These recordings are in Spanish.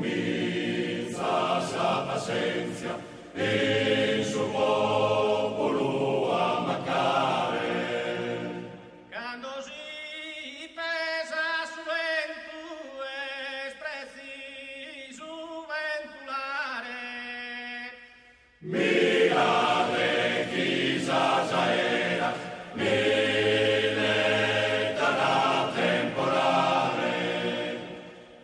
incomincia sa pazienza in suo popolo a mancare. Quando si pesa suventu espressi su ventulare. Mirate chissà già era, mileta da temporale,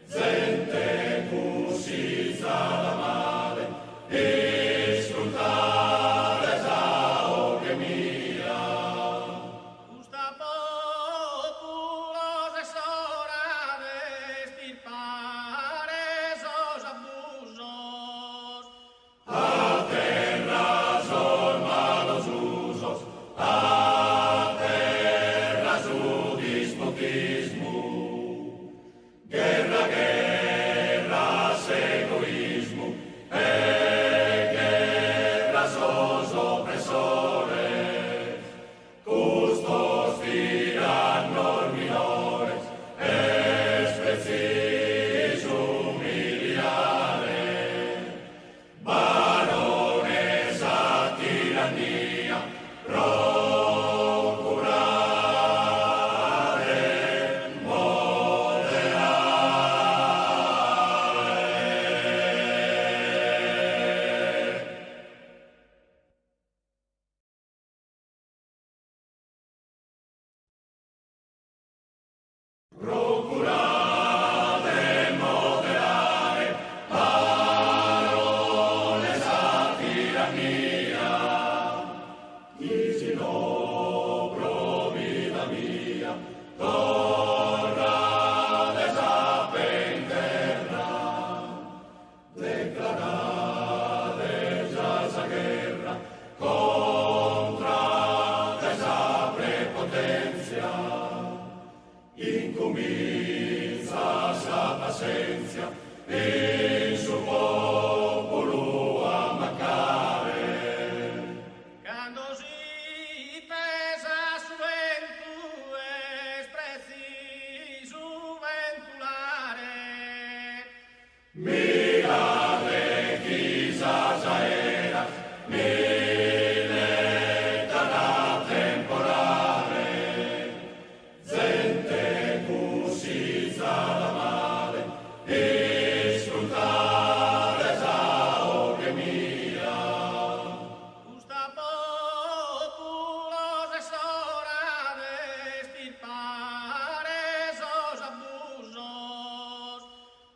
gente così da male, ascoltare sa che mia. Gusta populos es hora de estirpar esos abusos. A terra son malos usos, a terra su despotismo. Guerra, guerra, egoísmo, guerra sos opresores, custos tiranos minores, es preciso humiliare, varones a tiranía, procurare, procurate moderare, varones a tiranía. Y si no, provida mía, torrades a penterra, declarades ya esa guerra contra esa prepotencia. Incomincia sa pazienza in suo popolo a mancare. Quando si pesa suventu espressi su ventulare. Mirate chissà già era, mileta da temporale, gente così da male, ascoltare sa che mia. Gusta populos es hora de estirpar esos abusos.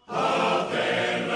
A terra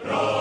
Pro